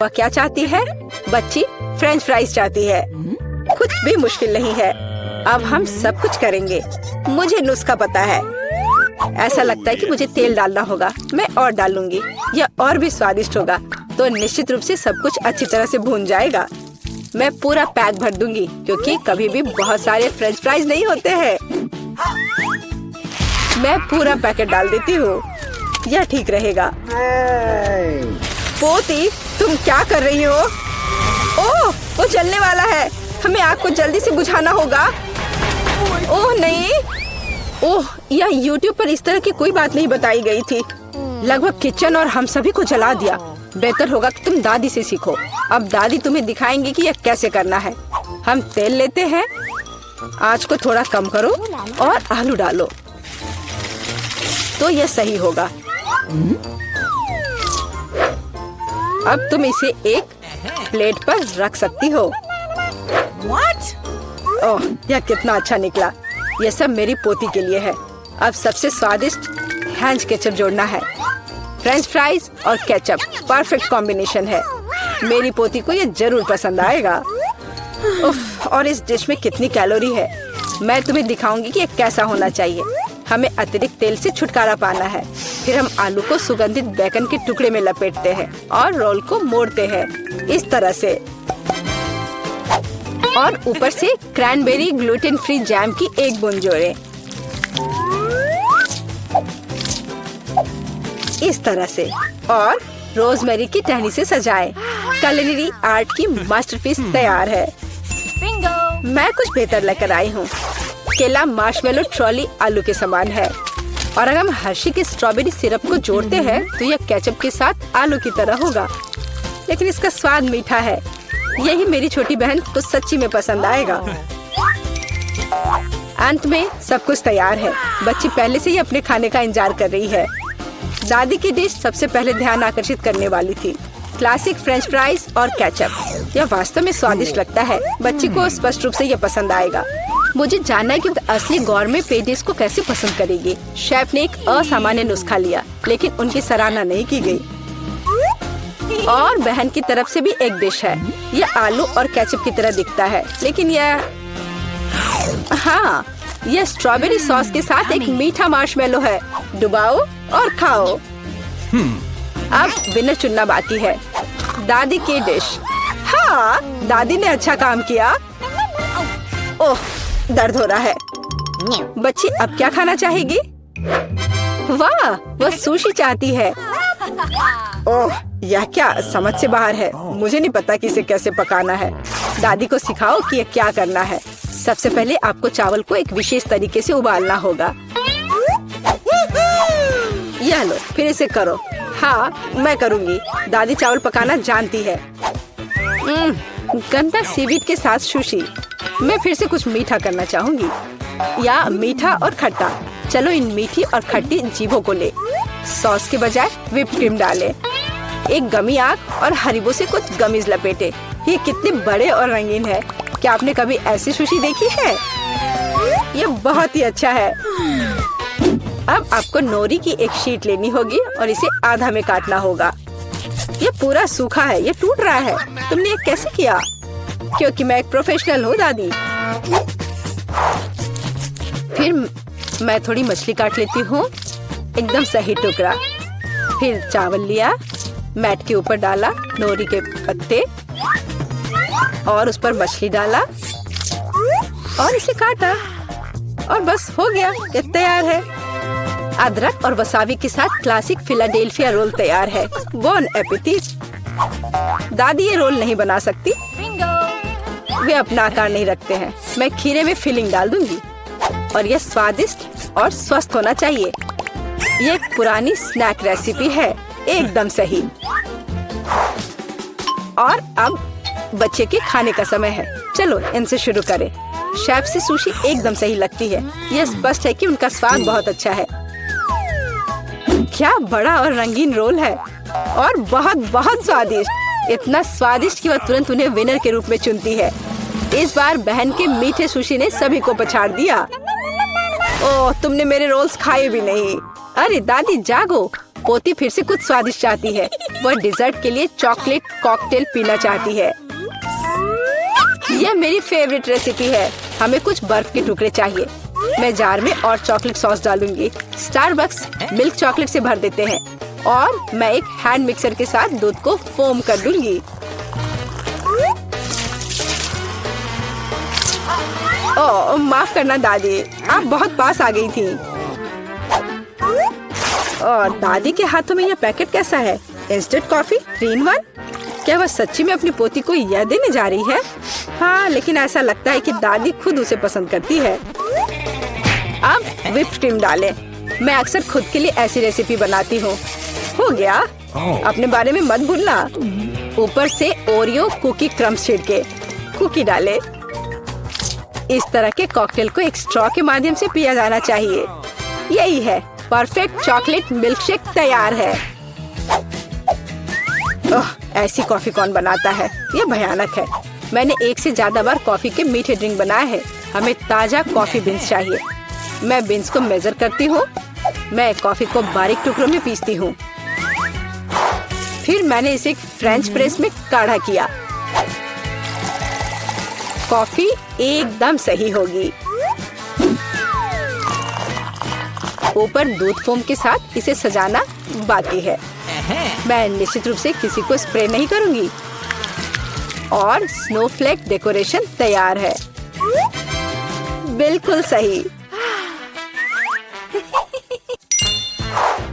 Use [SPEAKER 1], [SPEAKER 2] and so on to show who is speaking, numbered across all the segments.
[SPEAKER 1] वह क्या चाहती है? बच्ची फ्रेंच फ्राइज चाहती है। कुछ भी मुश्किल नहीं है। अब हम सब कुछ करेंगे। मुझे नुस्खा पता है। ऐसा लगता है कि मुझे तेल डालना होगा। मैं और डालूंगी। यह और भी स्वादिष्ट होगा। तो निश्चित रूप से सब कुछ अच्छी तरह से भून जाएगा। मैं पूरा पैक भर दूंगी क्योंकि कभी भी बहुत सारे फ्रेंच फ्राइज नहीं होते हैं। मैं पूरा पैकेट डाल देती हूँ। यह ठीक रहेगा। पोती, तुम क्या कर रही हो? ओह, वो जलने वाला है। हमें आग को जल्दी से बुझाना होगा। ओह नहीं। ओह, यह YouTube पर इस तरह की कोई बात नहीं बताई गई थी। लगभग किचन और हम सभी को जला दिया। बेहतर होगा कि तुम दादी से सीखो। अब दादी तुम्हें दिखाएंगी कि यह कैसे करना है। हम तेल लेते हैं। आँच को थोड़ा कम करो और आलू डालो तो यह सही होगा। अब तुम इसे एक प्लेट पर रख सकती हो। ओह, यह कितना अच्छा निकला। यह सब मेरी पोती के लिए है। अब सबसे स्वादिष्ट हैंच केचप जोड़ना है। फ्रेंच फ्राइज और केचप परफेक्ट कॉम्बिनेशन है। मेरी पोती को यह जरूर पसंद आएगा। उफ, और इस डिश में कितनी कैलोरी है। मैं तुम्हें दिखाऊंगी कि यह कैसा होना चाहिए। हमें अतिरिक्त तेल से छुटकारा पाना है। फिर हम आलू को सुगंधित बेकन के टुकड़े में लपेटते हैं और रोल को मोड़ते हैं इस तरह से। और ऊपर से क्रैनबेरी ग्लूटेन फ्री जैम की एक बूंद जोड़ें। इस तरह से। और रोजमेरी की टहनी से सजाएं। culinary आर्ट की मास्टरपीस तैयार है। मैं कुछ बेहतर लेकर आई हूँ। केला मार्शमेलो ट्रॉली आलू के समान है। और अगर हम हर्शी के स्ट्रॉबेरी सिरप को जोड़ते हैं तो यह केचप के साथ आलू की तरह होगा, लेकिन इसका स्वाद मीठा है। यही मेरी छोटी बहन को सच्ची में पसंद आएगा। अंत में सब कुछ तैयार है। बच्ची पहले से ही अपने खाने का इंतजार कर रही है। दादी की डिश सबसे पहले ध्यान आकर्षित करने वाली थी। क्लासिक फ्रेंच फ्राइज और केचप। यह वास्तव में स्वादिष्ट लगता है। बच्ची को स्पष्ट रूप से यह पसंद आएगा। मुझे जानना है कि असली गौरमे पे डिश को कैसे पसंद करेगी। शेफ ने एक असामान्य नुस्खा लिया, लेकिन उनकी सराहना नहीं की गई। और बहन की तरफ से भी एक डिश है। यह आलू और केचप की तरह दिखता है, लेकिन हाँ, यह स्ट्रॉबेरी सॉस के साथ एक मीठा मार्शमेलो है। डुबाओ और खाओ। अब विनर चुनना बाकी है। दादी की डिश। हाँ, दादी ने अच्छा काम किया। ओह, दर्द हो रहा है। बच्ची अब क्या खाना चाहेगी? वाह, वह सुशी चाहती है। ओह, यह क्या समझ से बाहर है। मुझे नहीं पता कि इसे कैसे पकाना है। दादी को सिखाओ कि यह क्या करना है। सबसे पहले आपको चावल को एक विशेष तरीके से उबालना होगा। यह लो, फिर इसे करो। हाँ, मैं करूँगी। दादी चावल पकाना जानती है। गंदा सीवीड के साथ सुशी। मैं फिर से कुछ मीठा करना चाहूँगी, या मीठा और खट्टा। चलो इन मीठी और खट्टी जीभों को ले। सॉस के बजाय व्हिप क्रीम डालें। एक गमी आग और हरीबो से कुछ गमीज लपेटे। ये कितने बड़े और रंगीन है। क्या आपने कभी ऐसी सुशी देखी है? ये बहुत ही अच्छा है। अब आपको नोरी की एक शीट लेनी होगी और इसे आधा में काटना होगा। ये पूरा सूखा है। ये टूट रहा है। तुमने ये कैसे किया? क्योंकि मैं एक प्रोफेशनल हूँ दादी। फिर मैं थोड़ी मछली काट लेती हूँ, एकदम सही टुकड़ा। फिर चावल लिया, मैट के ऊपर डाला, नोरी के पत्ते और उस पर मछली डाला और इसे काटा और बस हो गया। ये तैयार है। अदरक और वसाबी के साथ क्लासिक फिलाडेल्फिया रोल तैयार है। बॉन एपेटिट। दादी ये रोल नहीं बना सकती। वे अपना आकार नहीं रखते हैं। मैं खीरे में फिलिंग डाल दूंगी और यह स्वादिष्ट और स्वस्थ होना चाहिए। ये एक पुरानी स्नैक रेसिपी है, एकदम सही। और अब बच्चे के खाने का समय है। चलो इनसे शुरू करें। शेफ से सुशी एकदम सही लगती है। यह स्पष्ट है कि उनका स्वाद बहुत अच्छा है। क्या बड़ा और रंगीन रोल है और बहुत बहुत स्वादिष्ट। इतना स्वादिष्ट कि वह तुरंत उन्हें विनर के रूप में चुनती है। इस बार बहन के मीठे सुशी ने सभी को पछाड़ दिया। ओह, तुमने मेरे रोल्स खाए भी नहीं। अरे दादी जागो, पोती फिर से कुछ स्वादिष्ट चाहती है। वो डिजर्ट के लिए चॉकलेट कॉकटेल पीना चाहती है। यह मेरी फेवरेट रेसिपी है। हमें कुछ बर्फ के टुकड़े चाहिए। मैं जार में और चॉकलेट सॉस डालूंगी। स्टारबक्स मिल्क चॉकलेट से भर देते हैं और मैं एक हैंड मिक्सर के साथ दूध को फोम कर दूंगी। ओह, माफ करना दादी, आप बहुत पास आ गई थी। और दादी के हाथों में यह पैकेट कैसा है? Instant coffee 3 in 1? क्या वह सच्ची में अपनी पोती को यह देने जा रही है? हाँ, लेकिन ऐसा लगता है कि दादी खुद उसे पसंद करती है। अब व्हिप्ड क्रीम डालें। मैं अक्सर खुद के लिए ऐसी रेसिपी बनाती हूँ। हो गया। अपने बारे में मत भूलना। ऊपर से ओरियो कुकी क्रम्स छिड़के, कुकी डाले। इस तरह के कॉकटेल को एक स्ट्रॉ के माध्यम से पिया जाना चाहिए। यही है, परफेक्ट चॉकलेट मिल्कशेक तैयार है। ओह, ऐसी कॉफी कौन बनाता है? यह भयानक है। मैंने 1 से ज्यादा बार कॉफी के मीठे ड्रिंक बनाए हैं। हमें ताजा कॉफी बीन्स चाहिए। मैं बीन्स को मेजर करती हूँ। मैं कॉफी को बारीक टुकड़ों में पीसती हूँ। फिर मैंने इसे फ्रेंच प्रेस में काढ़ा किया। कॉफी एकदम सही होगी। ऊपर दूध फोम के साथ इसे सजाना बाकी है। मैं निश्चित रूप से किसी को स्प्रे नहीं करूंगी। और स्नोफ्लेक डेकोरेशन तैयार है। बिल्कुल सही।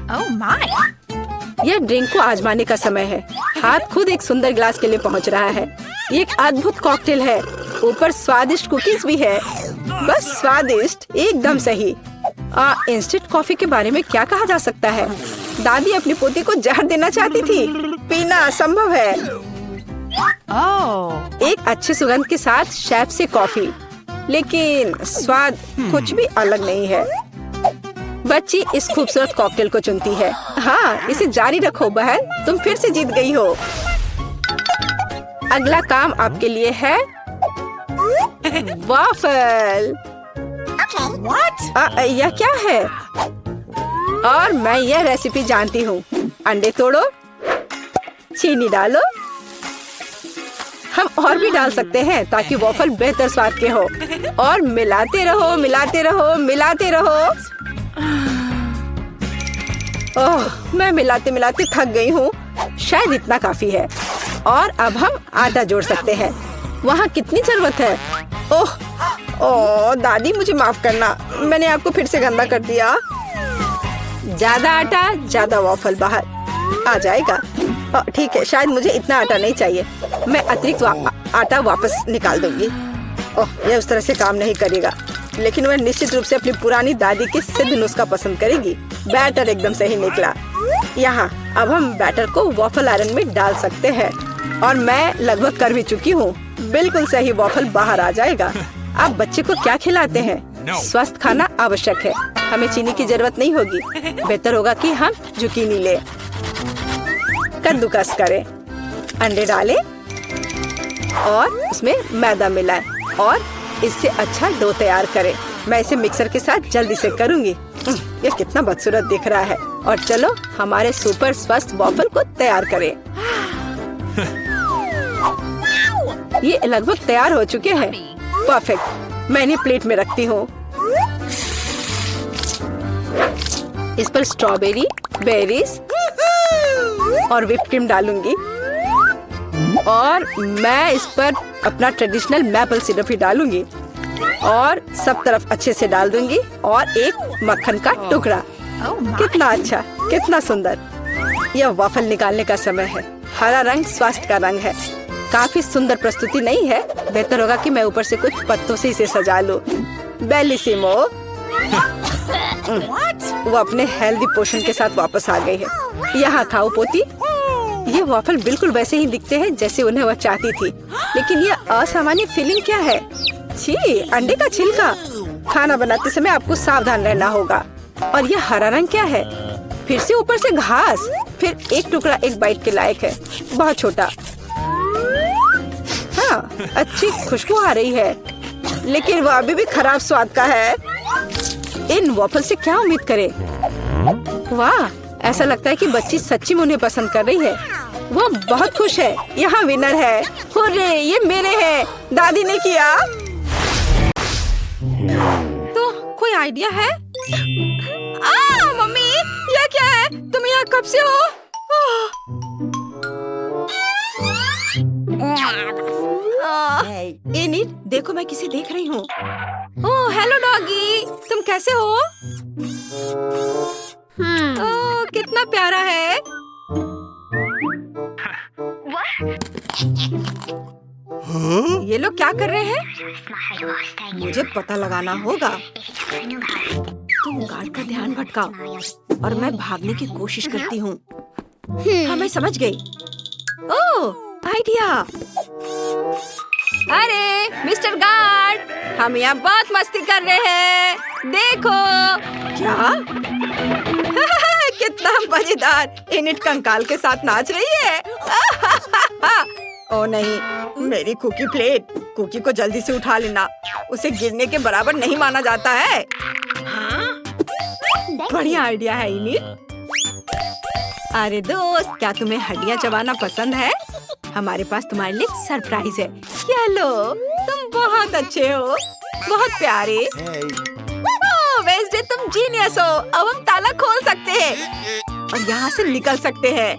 [SPEAKER 2] Oh my!
[SPEAKER 1] यह ड्रिंक को आजमाने का समय है। हाथ खुद एक सुंदर ग्लास के लिए पहुंच रहा है। ये एक अद्भुत कॉकटेल है। ऊपर स्वादिष्ट कुकीज भी है। बस स्वादिष्ट, एकदम सही। इंस्टेंट कॉफी के बारे में क्या कहा जा सकता है? दादी अपनी पोती को जहर देना चाहती थी। पीना असंभव है।
[SPEAKER 2] Oh!
[SPEAKER 1] एक अच्छे सुगंध के साथ शेफ से कॉफी, लेकिन स्वाद कुछ भी अलग नहीं है। बच्ची इस खूबसूरत कॉकटेल को चुनती है। हाँ, इसे जारी रखो बहन, तुम फिर से जीत गई हो। अगला काम आपके लिए है वाफल।
[SPEAKER 2] What?
[SPEAKER 1] यह क्या है? और मैं यह रेसिपी जानती हूँ। अंडे तोड़ो, चीनी डालो। हम और भी डाल सकते हैं ताकि वॉफल बेहतर स्वाद के हो। और मिलाते रहो, मिलाते रहो, मिलाते रहो। ओह, मैं मिलाते मिलाते थक गई हूँ। शायद इतना काफी है। और अब हम आटा जोड़ सकते हैं। वहाँ कितनी जरूरत है? ओह दादी, मुझे माफ करना, मैंने आपको फिर से गंदा कर दिया। ज्यादा आटा, ज्यादा वॉफल बाहर आ जाएगा। ठीक है, शायद मुझे इतना आटा नहीं चाहिए। मैं अतिरिक्त आटा वापस निकाल दूंगी। ओह, यह उस तरह से काम नहीं करेगा, लेकिन वह निश्चित रूप से अपनी पुरानी दादी की सिद्ध नुस्खा पसंद करेगी। बैटर एकदम सही निकला। यहाँ अब हम बैटर को वॉफल आयरन में डाल सकते हैं। और मैं लगभग कर भी चुकी हूँ। बिल्कुल सही वॉफल बाहर आ जाएगा। आप बच्चे को क्या खिलाते हैं? स्वस्थ खाना आवश्यक है। हमें चीनी की जरूरत नहीं होगी। बेहतर होगा कि हम जुकीनी ले। कद्दूकस करें, अंडे डालें और उसमें मैदा मिलाएं और इससे अच्छा डो तैयार करें। मैं इसे मिक्सर के साथ जल्दी से करूंगी। ये कितना बदसूरत दिख रहा है। और चलो हमारे सुपर स्वस्थ वॉफल को तैयार करें। ये लगभग तैयार हो चुके हैं। परफेक्ट। मैं इन्हें प्लेट में रखती हूँ। इस पर स्ट्रॉबेरी, बेरीज और व्हिप्ड क्रीम डालूंगी। और मैं इस पर अपना ट्रेडिशनल मैपल सिरप ही डालूंगी और सब तरफ अच्छे से डाल दूंगी। और एक मक्खन का टुकड़ा। कितना अच्छा, कितना सुंदर। यह वाफल निकालने का समय है। हरा रंग स्वास्थ्य का रंग है। काफी सुंदर प्रस्तुति नहीं है? बेहतर होगा कि मैं ऊपर से कुछ पत्तों से इसे सजा लूं। बेलिसिमो। वो अपने हेल्दी पोषण के साथ वापस आ गई है। यहाँ खाओ पोती। ये वाफल बिल्कुल वैसे ही दिखते हैं जैसे उन्हें वह चाहती थी, लेकिन ये असामान्य फीलिंग क्या है? छी, अंडे का छिलका। खाना बनाते समय आपको सावधान रहना होगा। और ये हरा रंग क्या है? फिर से ऊपर से घास। फिर एक टुकड़ा एक बाइट के लायक है, बहुत छोटा। हाँ, अच्छी खुशबू आ रही है, लेकिन वो अभी भी खराब स्वाद का है। इन वॉफल से क्या उम्मीद करें? वाह, ऐसा लगता है कि बच्ची सच्ची में उन्हें पसंद कर रही है। वो बहुत खुश है। यहाँ विनर है। हुर्रे, ये मेरे हैं। दादी ने किया। तो कोई आइडिया है? मम्मी, ये क्या है? तुम यहाँ कब से हो? एनिट, देखो मैं किसे देख रही हूँ। ओह, हेलो डॉगी, तुम कैसे हो? ओह, कितना प्यारा है। ये लोग क्या कर रहे हैं? मुझे पता लगाना होगा। तुम गार्ड का ध्यान भटकाओ और मैं भागने की कोशिश करती हूँ। हाँ, मैं समझ गई। ओह, आइडिया। अरे मिस्टर गार्ड, हम यहाँ बहुत मस्ती कर रहे हैं। देखो। क्या? कितना मजेदार। एनिट कंकाल के साथ नाच रही है। ओ नहीं, मेरी कुकी प्लेट। कुकी को जल्दी से उठा लेना। उसे गिरने के बराबर नहीं माना जाता है। बढ़िया आइडिया है एनिट। अरे दोस्त, क्या तुम्हें हड्डियाँ चबाना पसंद है? हमारे पास तुम्हारे लिए सरप्राइज है। ये लो, तुम बहुत अच्छे हो, बहुत प्यारे। वेंसडे, तुम जीनियस हो। अब हम ताला खोल सकते हैं और यहाँ से निकल सकते हैं।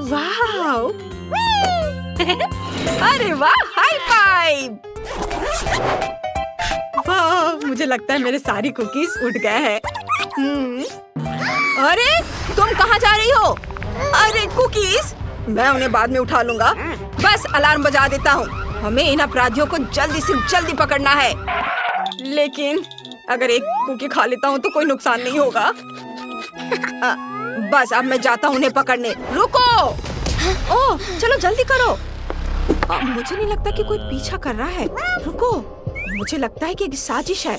[SPEAKER 1] वाह! अरे वाह, हाई फाइव! वाह, मुझे लगता है मेरे सारी कुकीज उठ गए हैं। अरे तुम कहाँ जा रही हो? अरे कुकीज, मैं उन्हें बाद में उठा लूंगा। बस अलार्म बजा देता हूँ। हमें इन अपराधियों को जल्दी से जल्दी पकड़ना है। लेकिन अगर एक कुकी खा लेता हूँ तो कोई नुकसान नहीं होगा। बस अब मैं जाता हूँ उन्हें पकड़ने। रुको! ओह, चलो जल्दी करो। मुझे नहीं लगता कि कोई पीछा कर रहा है। रुको, मुझे लगता है कि एक साजिश है।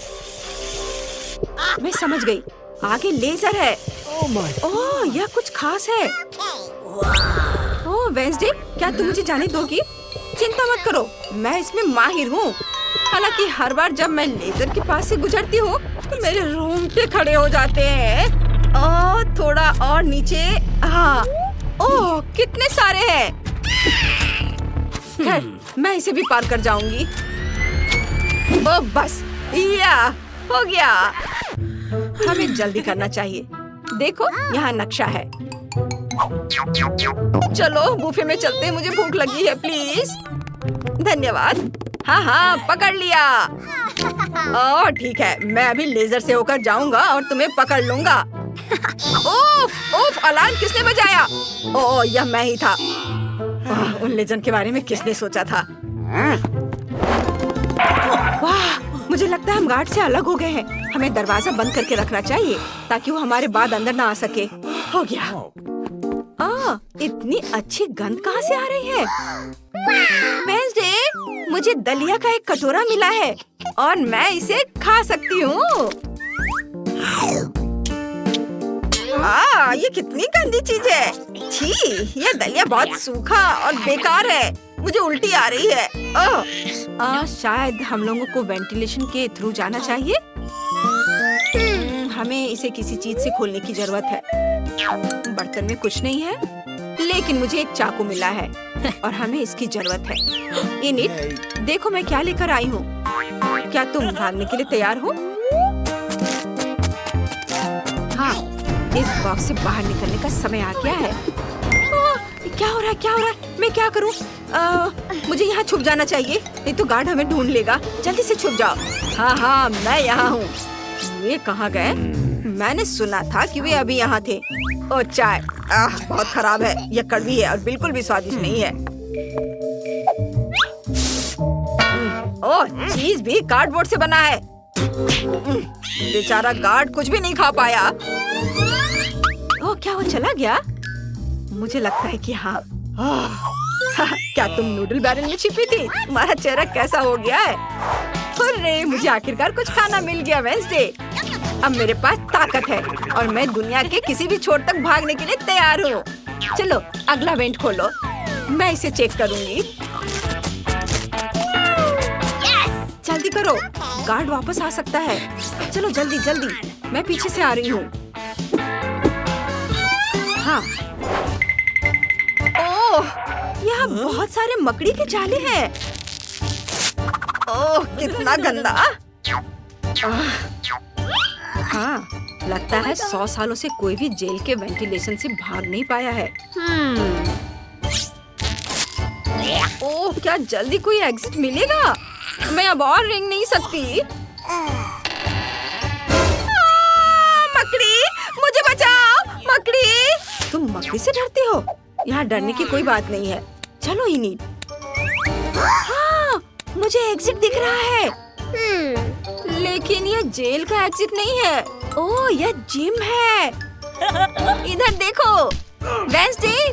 [SPEAKER 1] मैं समझ गई। आगे लेजर है। ओह, यह कुछ खास है। ओह वेंसडे, क्या तुम मुझे जाने दोगी? चिंता मत करो, मैं इसमें माहिर हूँ। हालांकि हर बार जब मैं लेजर के पास से गुजरती हूँ तो मेरे रोंगटे खड़े हो जाते हैं। ओह, थोड़ा और नीचे। हाँ। ओह, कितने सारे हैं। खैर, मैं इसे भी पार कर जाऊंगी। ओह बस, या हो गया। हमें जल्दी करना चाहिए। देखो, यहाँ नक्शा है। चलो बुफे में चलते हैं, मुझे भूख लगी है। प्लीज। धन्यवाद। हाँ हाँ, पकड़ लिया। ओह ठीक है, मैं अभी लेजर से होकर जाऊंगा और तुम्हें पकड़ लूंगा। उफ, उफ, अलार्म किसने बजाया? ओह, यह मैं ही था। उन लेजेंड के बारे में किसने सोचा था? वाह, मुझे लगता है हम गार्ड से अलग हो गए हैं। हमें दरवाजा बंद करके रखना चाहिए ताकि वो हमारे बाद अंदर ना आ सके। हो गया। इतनी अच्छी गंध कहाँ से आ रही है? वेंसडे, मुझे दलिया का एक कटोरा मिला है और मैं इसे खा सकती हूँ। ये कितनी गंदी चीज है। छी, ये दलिया बहुत सूखा और बेकार है। मुझे उल्टी आ रही है। शायद हम लोगों को वेंटिलेशन के थ्रू जाना चाहिए। हमें इसे किसी चीज से खोलने की जरूरत है। बर्तन में कुछ नहीं है, लेकिन मुझे एक चाकू मिला है और हमें इसकी जरूरत है। एनिट, देखो मैं क्या लेकर आई हूँ। क्या तुम भागने के लिए तैयार हो? हाँ, इस बॉक्स से बाहर निकलने का समय आ गया है। क्या हो रहा है? क्या हो रहा है? मैं क्या करूं? मुझे यहाँ छुप जाना चाहिए, नहीं तो गार्ड हमें ढूंढ लेगा। जल्दी से छुप जाओ। हाँ हाँ, मैं यहाँ हूँ। ये कहाँ गए? मैंने सुना था कि वे अभी यहाँ थे। ओ चाय, बहुत खराब है। यह कड़वी है और बिल्कुल भी स्वादिष्ट नहीं है। ओह, चीज भी कार्डबोर्ड से बना है। बेचारा गार्ड कुछ भी नहीं खा पाया। ओह, क्या वो चला गया? मुझे लगता है कि हाँ। क्या तुम नूडल बैरल में छिपी थी? तुम्हारा चेहरा कैसा हो गया है? अरे, मुझे आखिरकार कुछ खाना मिल गया वेंसडे। अब मेरे पास ताकत है और मैं दुनिया के किसी भी छोर तक भागने के लिए तैयार हूँ। चलो अगला वेंट खोलो, मैं इसे चेक करूंगी। जल्दी करो, गार्ड वापस आ सकता है। चलो जल्दी जल्दी, मैं पीछे से आ रही हूँ। हाँ। यहाँ बहुत सारे मकड़ी के जाले हैं। ओह, कितना गंदा। हाँ, लगता है 100 सालों से कोई भी जेल के वेंटिलेशन से भाग नहीं पाया है। ओह, क्या जल्दी कोई एग्जिट मिलेगा? मैं अब और रेंग नहीं सकती। मकड़ी, मुझे बचाओ। मकड़ी, तुम मकड़ी से डरती हो? यहाँ डरने की कोई बात नहीं है। चलो इनीड। हाँ, मुझे एग्जिट दिख रहा है। लेकिन यह जेल का एग्जिट नहीं है। ओह, यह जिम है। इधर देखो वेंसडे,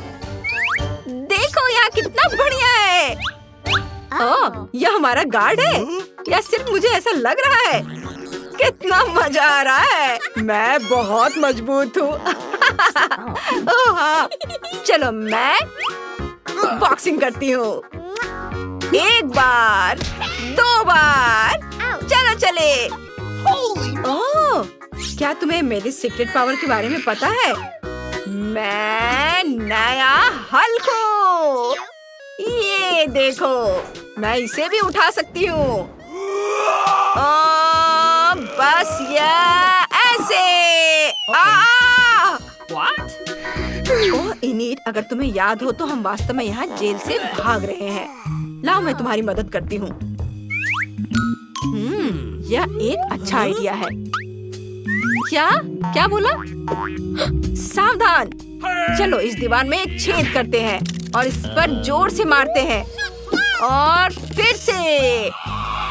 [SPEAKER 1] देखो यहाँ कितना बढ़िया है। ओह, यह हमारा गार्ड है या सिर्फ मुझे ऐसा लग रहा है? कितना मजा आ रहा है। मैं बहुत मजबूत हूँ। ओह हाँ, चलो मैं बॉक्सिंग करती हूँ। 1 बार, 2 बार, चलो चले। ओह, क्या तुम्हें मेरी सीक्रेट पावर के बारे में पता है? मैं नया हल्क हूँ। ये देखो, मैं इसे भी उठा सकती हूँ। बस ये ऐसे। ओह इनीड, अगर तुम्हें याद हो तो हम वास्तव में यहाँ जेल से भाग रहे हैं। लाओ, मैं तुम्हारी मदद करती हूँ। यह एक अच्छा आइडिया है। क्या क्या बोला? सावधान। चलो इस दीवार में एक छेद करते हैं और इस पर जोर से मारते हैं और फिर से।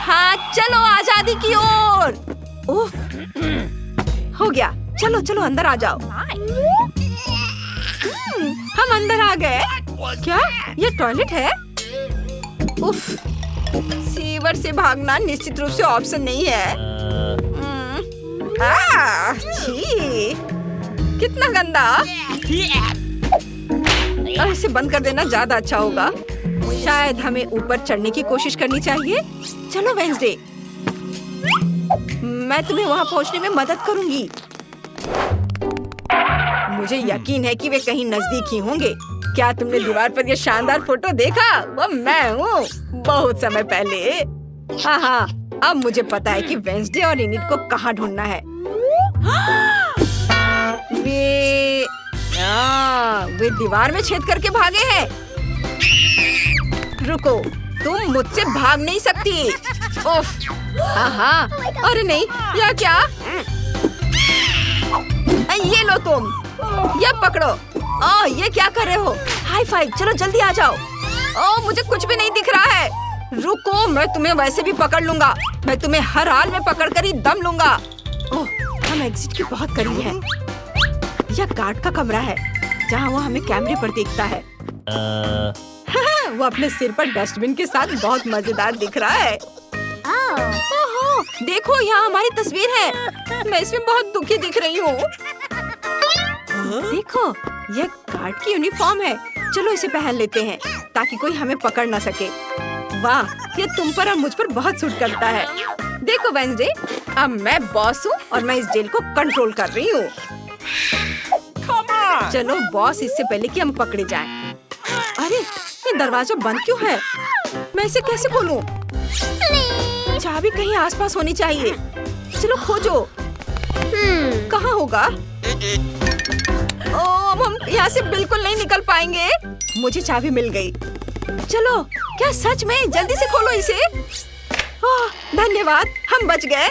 [SPEAKER 1] हाँ, चलो आजादी की ओर। उफ, हो गया। चलो चलो अंदर आ जाओ। हम अंदर आ गए। क्या ये टॉयलेट है? उफ, सीवर से भागना निश्चित रूप से ऑप्शन नहीं है। छी, कितना गंदा। अब इसे बंद कर देना ज्यादा अच्छा होगा। शायद हमें ऊपर चढ़ने की कोशिश करनी चाहिए। चलो वेंसडे, मैं तुम्हें वहाँ पहुँचने में मदद करूँगी। मुझे यकीन है कि वे कहीं नजदीक ही होंगे। क्या तुमने दीवार पर यह शानदार फोटो देखा? वो मैं हूँ, बहुत समय पहले। हाँ, अब मुझे पता है कि वेंसडे और इनिट को कहाँ ढूंढना है। वे दीवार में छेद करके भागे हैं। रुको, तुम मुझसे भाग नहीं सकती। उफ, हाँ, अरे नहीं, यह क्या? ये लो तुम, ये पकड़ो। ओह, ये क्या कर रहे हो? हाई फाइव, चलो जल्दी आ जाओ। ओह, मुझे कुछ भी नहीं दिख रहा है। रुको, मैं तुम्हें वैसे भी पकड़ लूंगा। मैं तुम्हें हर हाल में पकड़ कर ही दम लूंगा। ओह, हम एग्जिट के बहुत करीब हैं। यह गार्ड का कमरा है जहाँ वो हमें कैमरे पर देखता है। वो अपने सिर पर डस्टबिन के साथ बहुत मजेदार दिख रहा है। ओह, देखो यहाँ हमारी तस्वीर है। मैं इसमें बहुत दुखी दिख रही हूँ। देखो, यह गार्ड की यूनिफॉर्म है। चलो इसे पहन लेते हैं ताकि कोई हमें पकड़ ना सके। वाह, ये तुम पर और मुझ पर बहुत सूट करता है। देखो वेंसडे, अब मैं बॉस हूँ और मैं इस जेल को कंट्रोल कर रही हूँ। चलो बॉस, इससे पहले कि हम पकड़े जाएं। अरे, ये दरवाजा बंद क्यों है? मैं इसे कैसे खोलूं? चाबी कहीं आसपास होनी चाहिए। चलो खोजो। कहाँ होगा? ओह, हम यहाँ से बिल्कुल नहीं निकल पाएंगे। मुझे चाबी मिल गई। चलो, क्या सच में? जल्दी से खोलो इसे। ओह, धन्यवाद, हम बच गए।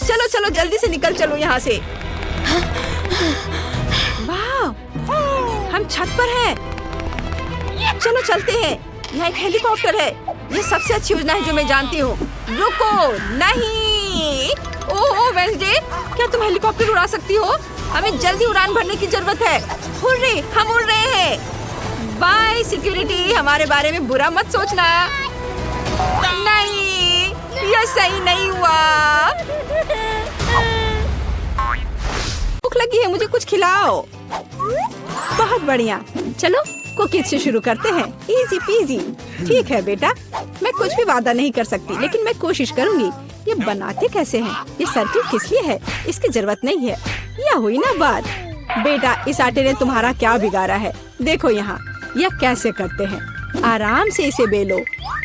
[SPEAKER 1] चलो चलो जल्दी से निकल चलो यहाँ से। वाह, हम छत पर हैं। चलो चलते हैं। यहाँ एक हेलीकॉप्टर है। ये सबसे अच्छी योजना है जो मैं जानती हूँ। रुको, नहीं। ओह वेंसडे, क्या तुम हेलीकॉप्टर उड़ा सकती हो? हमें जल्दी उड़ान भरने की जरूरत है। हुर्रे, हम उड़ रहे हैं। बाय सिक्योरिटी, हमारे बारे में बुरा मत सोचना। नहीं, यह सही नहीं हुआ। भूख लगी है, मुझे कुछ खिलाओ। बहुत बढ़िया, चलो कुकीज से शुरू करते हैं। Easy PG. ठीक है बेटा, मैं कुछ भी वादा नहीं कर सकती, लेकिन मैं कोशिश करूंगी। ये बनाते कैसे हैं? ये सर्किल किस लिए है? इसकी जरूरत नहीं है। यह हुई ना बात। बेटा, इस आटे ने तुम्हारा क्या बिगाड़ा है? देखो यहाँ, यह कैसे करते हैं। आराम से इसे बेलो,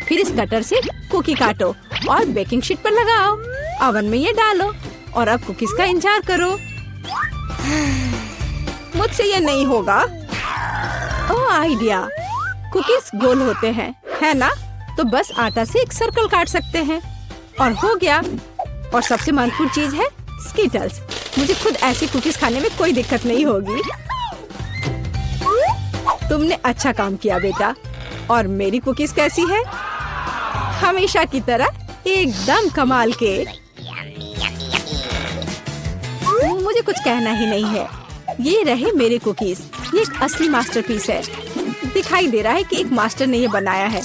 [SPEAKER 1] फिर इस कटर से कुकी काटो और बेकिंग शीट पर लगाओ। ओवन में ये डालो और अब कुकीज का इंतजार करो। मुझसे ये नहीं होगा। ओह आइडिया, कुकीज गोल होते हैं, है ना? तो बस आटा से एक सर्कल काट सकते हैं और हो गया। और सबसे महत्वपूर्ण चीज है स्कीटल्स। मुझे खुद ऐसी कुकीज खाने में कोई दिक्कत नहीं होगी। तुमने अच्छा काम किया बेटा। और मेरी कुकीज कैसी है? हमेशा की तरह एकदम कमाल के। मुझे कुछ कहना ही नहीं है। ये रहे मेरे कुकीज। ये एक असली मास्टरपीस है। दिखाई दे रहा है कि एक मास्टर ने ये बनाया है।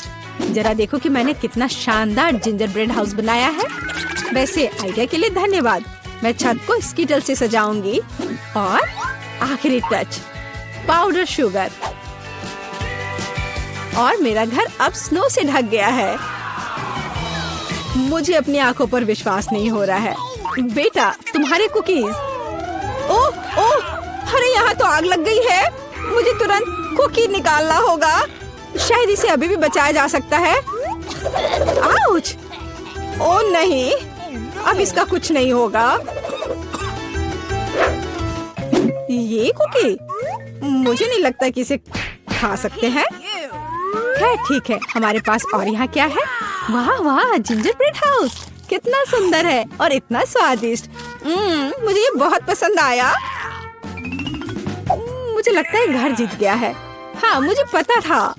[SPEAKER 1] जरा देखो कि मैंने कितना शानदार जिंजर ब्रेड हाउस बनाया है। वैसे आइडिया के लिए धन्यवाद। मैं छत को स्कीटल से सजाऊंगी। और आखिरी टच, पाउडर शुगर। और मेरा घर अब स्नो से ढक गया है। मुझे अपनी आंखों पर विश्वास नहीं हो रहा है। बेटा, तुम्हारे कुकीज। ओह ओह, अरे यहाँ तो आग लग गई है। मुझे तुरंत कुकी निकालना होगा। शायद इसे अभी भी बचाया जा सकता है। आउच! ओह नहीं, अब इसका कुछ नहीं होगा। ये कुकी मुझे नहीं लगता कि इसे खा सकते हैं। खैर ठीक है, हमारे पास और यहाँ क्या है? वाह वाह, जिंजर ब्रेड हाउस कितना सुंदर है और इतना स्वादिष्ट। मुझे ये बहुत पसंद आया। मुझे लगता है घर जीत गया है। हाँ, मुझे पता था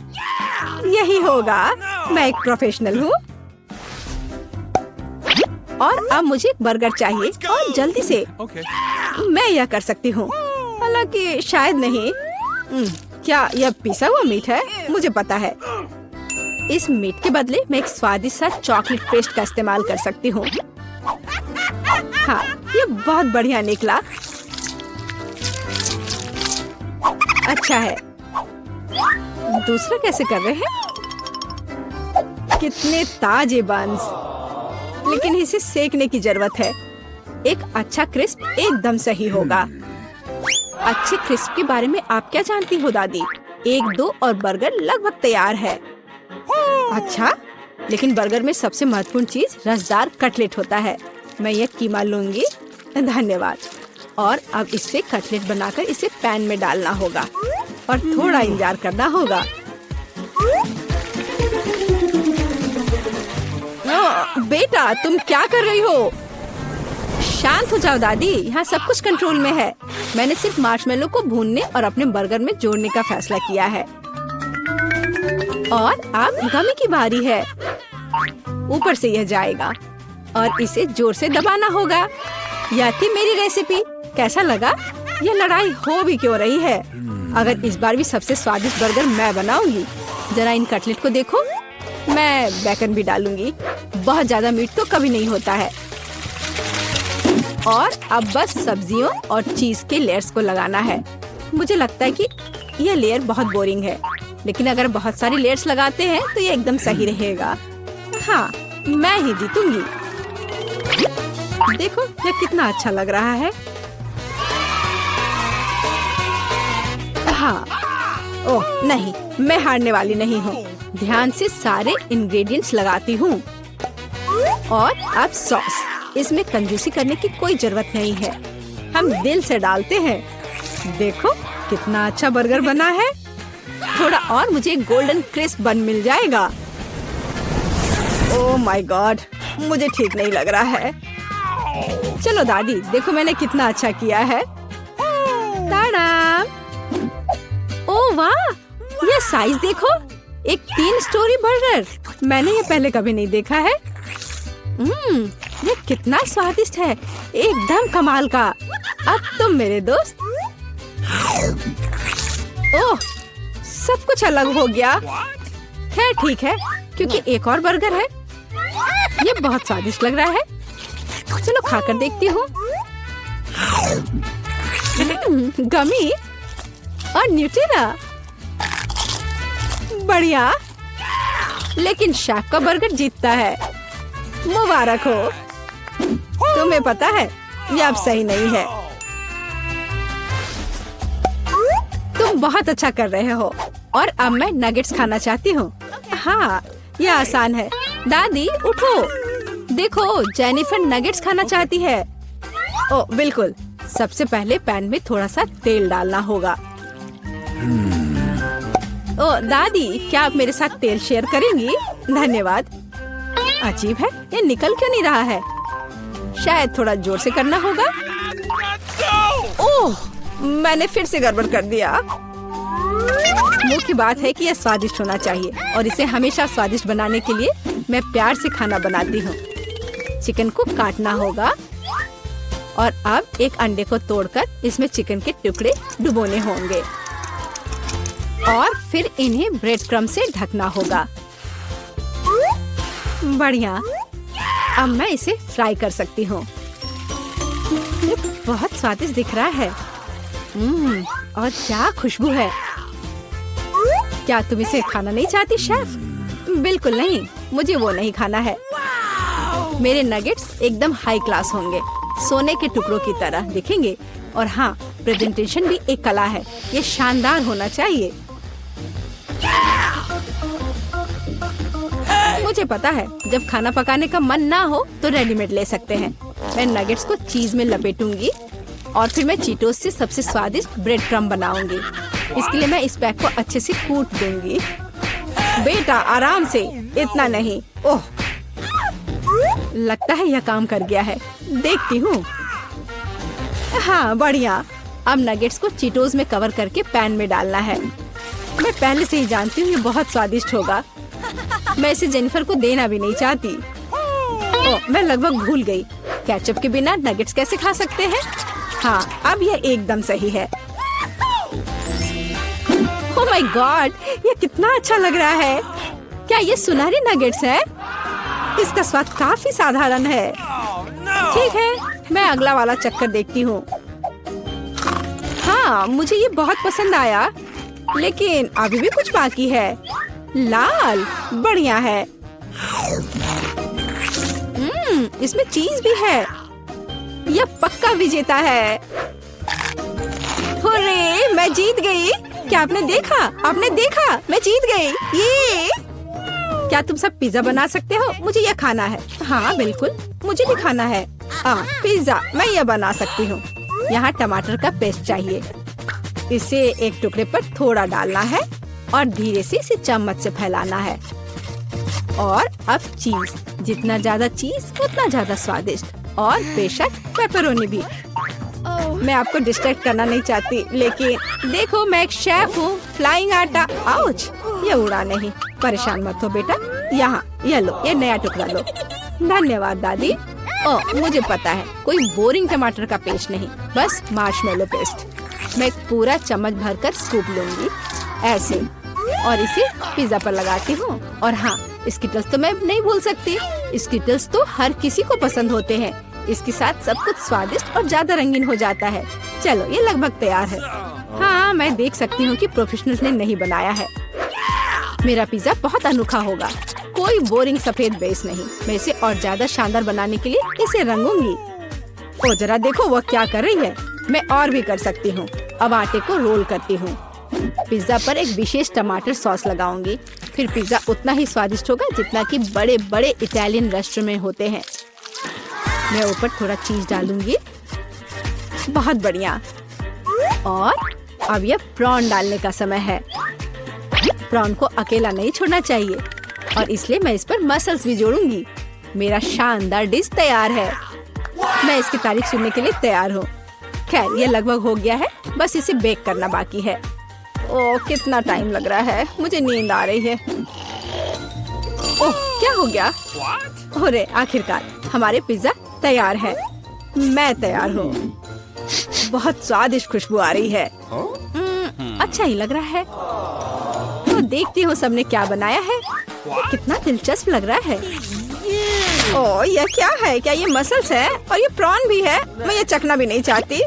[SPEAKER 1] यही होगा। मैं एक प्रोफेशनल हूँ। और अब मुझे एक बर्गर चाहिए और जल्दी से। मैं यह कर सकती हूँ, हालांकि शायद नहीं। क्या यह पिसा हुआ मीट है? मुझे पता है। इस मीट के बदले मैं एक स्वादिष्ट सा चॉकलेट पेस्ट का इस्तेमाल कर सकती हूँ। हाँ, ये बहुत बढ़िया निकला। अच्छा है। दूसरा कैसे कर रहे हैं? कितने ताजे बंस, लेकिन इसे सेकने की जरूरत है। एक अच्छा क्रिस्प एकदम सही होगा। अच्छे क्रिस्प के बारे में आप क्या जानती हो दादी? 1-2 और बर्गर लगभग तैयार है। अच्छा, लेकिन बर्गर में सबसे महत्वपूर्ण चीज रसदार कटलेट होता है। मैं यह कीमा लूंगी। धन्यवाद। और अब इससे कटलेट बनाकर इसे पैन में डालना होगा और थोड़ा इंतजार करना होगा। बेटा, तुम क्या कर रही हो? शांत हो जाओ दादी, यहाँ सब कुछ कंट्रोल में है। मैंने सिर्फ मार्शमेलो को भूनने और अपने बर्गर में जोड़ने का फैसला किया है। और अब गमी की बारी है। ऊपर से यह जाएगा और इसे जोर से दबाना होगा। यह थी मेरी रेसिपी। कैसा लगा? यह लड़ाई हो भी क्यों रही है? अगर इस बार भी सबसे स्वादिष्ट बर्गर मैं बनाऊंगी। जरा इन कटलेट को देखो। मैं बेकन भी डालूंगी। बहुत ज्यादा मीट तो कभी नहीं होता है। और अब बस सब्जियों और चीज के लेयर्स को लगाना है। मुझे लगता है कि यह लेयर बहुत बोरिंग है, लेकिन अगर बहुत सारी लेयर्स लगाते हैं तो ये एकदम सही रहेगा। हाँ, मैं ही जीतूंगी। देखो यह कितना अच्छा लग रहा है। हाँ, ओह नहीं, मैं हारने वाली नहीं हूँ। ध्यान से सारे इंग्रेडिएंट्स लगाती हूँ। और अब सॉस। इसमें कंजूसी करने की कोई जरूरत नहीं है। हम दिल से डालते हैं। देखो कितना अच्छा बर्गर बना है। थोड़ा और मुझे गोल्डन क्रिस्प बन मिल जाएगा। ओह माय गॉड, मुझे ठीक नहीं लग रहा है। चलो दादी, देखो मैंने कितना अच्छा किया है। ताड़ा! ओह वाह, ये साइज देखो। एक 3 स्टोरी बर्गर। मैंने ये पहले कभी नहीं देखा है। ये कितना स्वादिष्ट है, एकदम कमाल का। अब तुम मेरे दोस्त। ओह, सब कुछ अलग हो गया। खैर ठीक है, क्योंकि एक और बर्गर है। ये बहुत स्वादिष्ट लग रहा है। चलो खाकर देखती हूँ। गमी और न्यूटेला, बढ़िया। लेकिन शेफ का बर्गर जीतता है। मुबारक हो। तुम्हें पता है ये अब सही नहीं है। तुम बहुत अच्छा कर रहे हो। और अब मैं नगेट्स खाना चाहती हूँ। हाँ, यह आसान है। दादी उठो, देखो जेनिफर नगेट्स खाना चाहती है। ओ बिल्कुल, सबसे पहले पैन में थोड़ा सा तेल डालना होगा। ओ दादी, क्या आप मेरे साथ तेल शेयर करेंगी? धन्यवाद। अजीब है, ये निकल क्यों नहीं रहा है? शायद थोड़ा जोर से करना होगा। ओह, मैंने फिर से गड़बड़ कर दिया। मुख्य बात है कि यह स्वादिष्ट होना चाहिए और इसे हमेशा स्वादिष्ट बनाने के लिए मैं प्यार से खाना बनाती हूँ। चिकन को काटना होगा और अब एक अंडे को तोड़कर इसमें चिकन के टुकड़े डुबोने होंगे और फिर इन्हें ब्रेड क्रम से ढकना होगा। बढ़िया, अब मैं इसे फ्राई कर सकती हूँ। ये बहुत स्वादिष्ट दिख रहा है। और क्या खुशबू है। क्या तुम इसे खाना नहीं चाहती शेफ? बिल्कुल नहीं, मुझे वो नहीं खाना है। मेरे नगेट्स एकदम हाई क्लास होंगे, सोने के टुकड़ों की तरह दिखेंगे। और हाँ, प्रेजेंटेशन भी एक कला है, ये शानदार होना चाहिए। मुझे पता है, जब खाना पकाने का मन ना हो तो रेडीमेड ले सकते हैं। मैं नगेट्स को चीज में लपेटूंगी और फिर मैं चीटोस से सबसे स्वादिष्ट ब्रेड क्रम्ब बनाऊंगी। इसके लिए मैं इस पैक को अच्छे से कूट दूंगी। बेटा आराम से, इतना नहीं। ओह, लगता है यह काम कर गया है। देखती हूँ। हाँ बढ़िया। अब नगेट्स को चीटोस में कवर करके पैन में डालना है। मैं पहले से ही जानती हूँ ये बहुत स्वादिष्ट होगा। मैं इसे जेनिफर को देना भी नहीं चाहती। ओह, मैं लगभग भूल गई, केचप के बिना नगेट्स कैसे खा सकते हैं? हाँ, अब यह एकदम सही है। ओह माय गॉड, ये कितना अच्छा लग रहा है। क्या ये सुनहरी नगेट्स है? इसका स्वाद काफी साधारण है। ठीक है, मैं अगला वाला चक्कर देखती हूँ। हाँ, मुझे ये बहुत पसंद आया, लेकिन अभी भी कुछ बाकी है। लाल, बढ़िया है। इसमें चीज भी है। यह पक्का विजेता है। हुर्रे, मैं जीत गई। क्या आपने देखा? आपने देखा? मैं जीत गई। ये क्या तुम सब पिज्जा बना सकते हो? मुझे यह खाना है। हाँ बिल्कुल, मुझे भी खाना है। पिज्जा मैं यह बना सकती हूँ। यहाँ टमाटर का पेस्ट चाहिए। इसे एक टुकड़े पर थोड़ा डालना है और धीरे से इसे चम्मच से फैलाना है। और अब चीज, जितना ज्यादा चीज उतना ज्यादा स्वादिष्ट। और बेशक पेपरोनी भी। मैं आपको डिस्ट्रैक्ट करना नहीं चाहती, लेकिन देखो मैं एक शेफ हूँ। फ्लाइंग आटा, आउच, ये उड़ा नहीं। परेशान मत हो बेटा। यहाँ ये लो, ये नया टुकड़ा लो। धन्यवाद दादी। ओह, मुझे पता है, कोई बोरिंग टमाटर का पेस्ट नहीं, बस मार्शमेलो पेस्ट। मैं पूरा चम्मच भरकर स्कूप लूंगी ऐसे और इसे पिज्जा पर लगाती हूँ। और हाँ, स्किटल्स तो मैं नहीं भूल सकती। स्किटल्स तो हर किसी को पसंद होते हैं। इसके साथ सब कुछ स्वादिष्ट और ज्यादा रंगीन हो जाता है। चलो, ये लगभग तैयार है। हाँ, मैं देख सकती हूँ कि प्रोफेशनल्स ने नहीं बनाया है। मेरा पिज्जा बहुत अनोखा होगा, कोई बोरिंग सफेद बेस नहीं। मैं इसे और ज्यादा शानदार बनाने के लिए इसे रंगूंगी। ओ जरा देखो वो क्या कर रही है। मैं और भी कर सकती हूँ। अब आटे को रोल करती हूँ। पिज्जा पर एक विशेष टमाटर सॉस लगाऊंगी। फिर पिज्जा उतना ही स्वादिष्ट होगा जितना कि बड़े बड़े इटालियन रेस्टोरेंट में होते हैं। मैं ऊपर थोड़ा चीज डालूंगी। बहुत बढ़िया। और अब यह प्रॉन डालने का समय है। प्रॉन को अकेला नहीं छोड़ना चाहिए और इसलिए मैं इस पर मसल्स भी जोड़ूंगी। मेरा शानदार डिश तैयार है। मैं इसकी तारीफ सुनने के लिए तैयार हूँ। खैर, ये लगभग हो गया है, बस इसे बेक करना बाकी है। ओह, कितना टाइम लग रहा है, मुझे नींद आ रही है। ओह, क्या हो गया? अरे आखिरकार हमारे पिज्जा तैयार है। मैं तैयार हूँ। बहुत स्वादिष्ट खुशबू आ रही है। अच्छा ही लग रहा है। तो देखती हूँ सबने क्या बनाया है। कितना दिलचस्प लग रहा है। ओह, यह क्या है? क्या ये मसल्स है? और ये प्रॉन भी है। मैं ये चखना भी नहीं चाहती।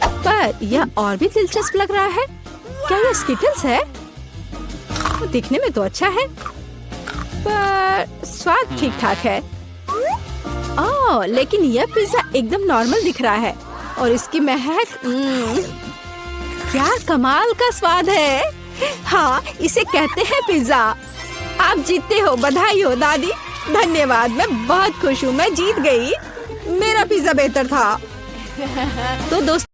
[SPEAKER 1] पर यह और भी दिलचस्प लग रहा है। क्या ये स्किटल्स है? दिखने में तो अच्छा है, पर स्वाद ठीक ठाक है। ओह, लेकिन यह पिज्जा एकदम नॉर्मल दिख रहा है और इसकी महक, क्या कमाल का स्वाद है। हाँ, इसे कहते हैं पिज्जा। आप जीतते हो, बधाई हो दादी। धन्यवाद, मैं बहुत खुश हूँ, मैं जीत गई। मेरा पिज्जा बेहतर था। तो दोस्तों